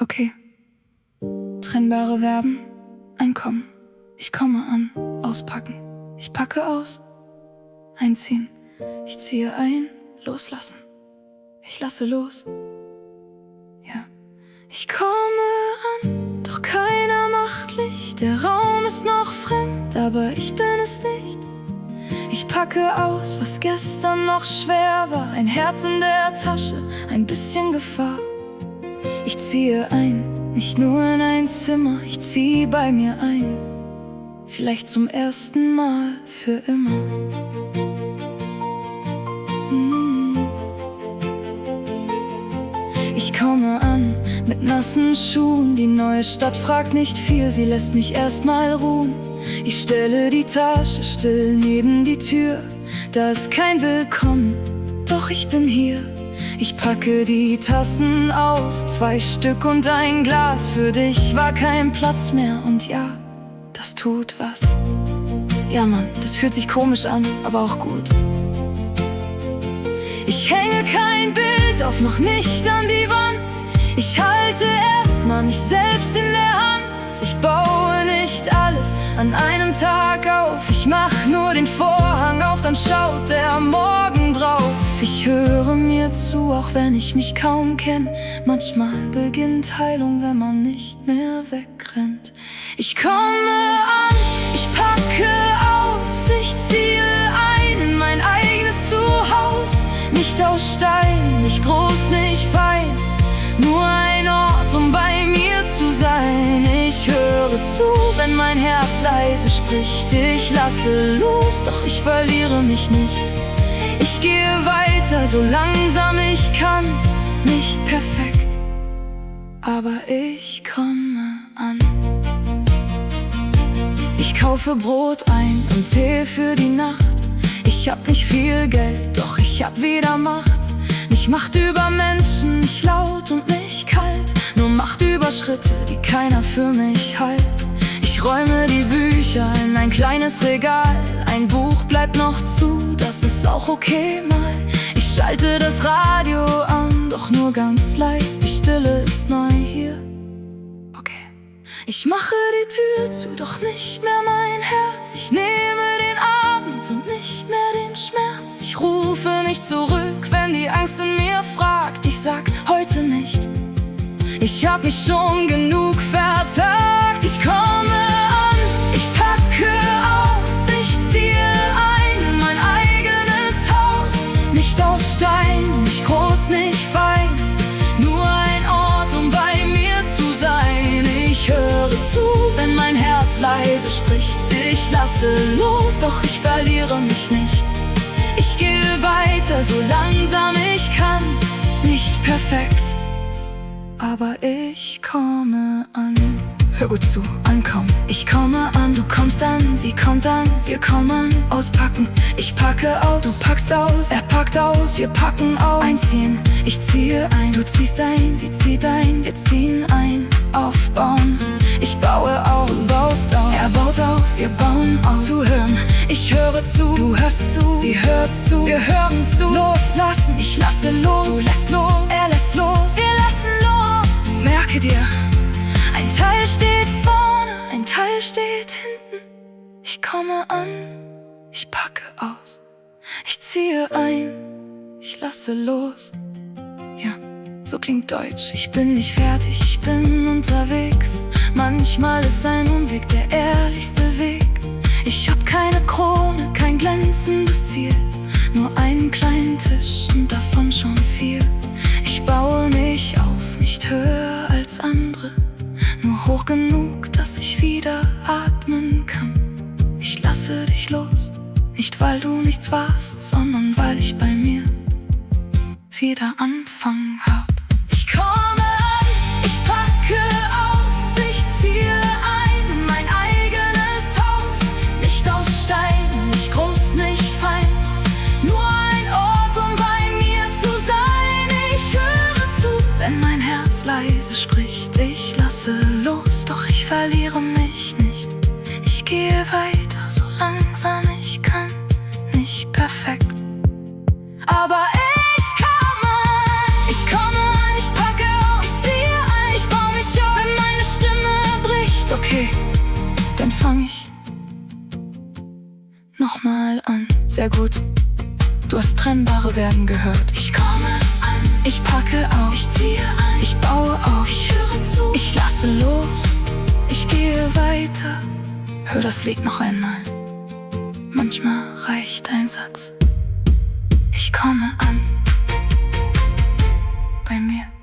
Okay. Trennbare Verben. Einkommen. Ich komme an. Auspacken. Ich packe aus. Einziehen. Ich ziehe ein. Loslassen. Ich lasse los. Ja. Ich komme an, doch keiner macht Licht. Der Raum ist noch fremd, aber ich bin es nicht. Ich packe aus, was gestern noch schwer war. Ein Herz in der Tasche, ein bisschen Gefahr. Ich ziehe ein, nicht nur in ein Zimmer, ich ziehe bei mir ein. Vielleicht zum ersten Mal für immer. Ich komme an mit nassen Schuhen. Die neue Stadt fragt nicht viel, sie lässt mich erstmal ruhen. Ich stelle die Tasche still neben die Tür. Da ist kein Willkommen, doch ich bin hier. Ich packe die Tassen aus, 2 Stück und ein Glas. Für dich war kein Platz mehr und ja, das tut was. Ja Mann, das fühlt sich komisch an, aber auch gut. Ich hänge kein Bild auf, noch nicht an die Wand. Ich halte erstmal mich selbst in der Hand. Ich baue nicht alles an einem Tag auf. Ich mach nur den Vorhang auf, dann schaut der Morgen drauf. Ich höre mir zu, auch wenn ich mich kaum kenn. Manchmal beginnt Heilung, wenn man nicht mehr wegrennt. Ich komme an, ich packe aus. Ich ziehe ein in mein eigenes Zuhause. Nicht aus Stein, nicht groß, nicht fein. Nur ein Ort, um bei mir zu sein. Ich höre zu, wenn mein Herz leise spricht. Ich lasse los, doch ich verliere mich nicht. Ich gehe weiter, so langsam ich kann. Nicht perfekt, aber ich komme an. Ich kaufe Brot ein und Tee für die Nacht. Ich hab nicht viel Geld, doch ich hab wieder Macht. Nicht Macht über Menschen, nicht laut und nicht kalt. Nur Macht über Schritte, die keiner für mich halt. Ich räume die Bücher in ein kleines Regal. Ein Buch bleibt noch zu, das ist auch okay mal. Ich schalte das Radio an, doch nur ganz leis. Die Stille ist neu hier. Okay. Ich mache die Tür zu, doch nicht mehr mein Herz. Ich nehme den Abend und nicht mehr den Schmerz. Ich rufe nicht zurück, wenn die Angst in mir fragt. Ich sag heute nicht. Ich hab mich schon genug vertagt. Ich komme an, ich packe aus. Ich ziehe ein in mein eigenes Haus. Nicht aus Stein, nicht groß, nicht fein. Nur ein Ort, um bei mir zu sein. Ich höre zu, wenn mein Herz leise spricht. Ich lasse los, doch ich verliere mich nicht. Ich gehe weiter, so langsam ich kann. Nicht perfekt, aber ich komme an. Hör gut zu, ankommen. Ich komme an, du kommst an, sie kommt an. Wir kommen, auspacken. Ich packe aus, du packst aus. Er packt aus, wir packen aus. Einziehen, ich ziehe ein, du ziehst ein, sie zieht ein. Wir ziehen ein, aufbauen. Ich baue auf, du baust auf. Er baut auf, wir bauen auf. Zuhören, ich höre zu, du hörst zu. Sie hört zu, wir hören zu. Loslassen, ich lasse los. Du lässt los, er lässt los. Wir lassen los. Merke dir, ein Teil steht vorne, ein Teil steht hinten. Ich komme an, ich packe aus. Ich ziehe ein, ich lasse los. Ja, so klingt Deutsch. Ich bin nicht fertig, ich bin unterwegs. Manchmal ist ein Umweg der ehrlichste Weg. Ich hab keine Krone, kein glänzendes Ziel. Nur einen kleinen Tisch und davon schon viel. Ich baue mich auf, nicht höher als andere. Nur hoch genug, dass ich wieder atmen kann. Ich lasse dich los, nicht weil du nichts warst, sondern weil ich bei mir wieder anfangen hab. Ich komme an, ich packe aus. Ich ziehe ein in mein eigenes Haus. Nicht aus Stein, nicht groß, nicht fein. Nur ein Ort, um bei mir zu sein. Ich höre zu, wenn mein Herz leise spricht. Ich lasse los, doch ich verliere mich nicht. Ich gehe weiter, so langsam ich kann. Nicht perfekt, aber ich komme an, ich packe auf. Ich ziehe ein, ich baue nochmal an. Sehr gut, du hast trennbare Verben gehört. Ich komme an, ich packe auf, ich ziehe ein, ich baue auf, ich höre zu, ich lasse los, ich gehe weiter. Hör das Lied noch einmal, manchmal reicht ein Satz. Ich komme an bei mir.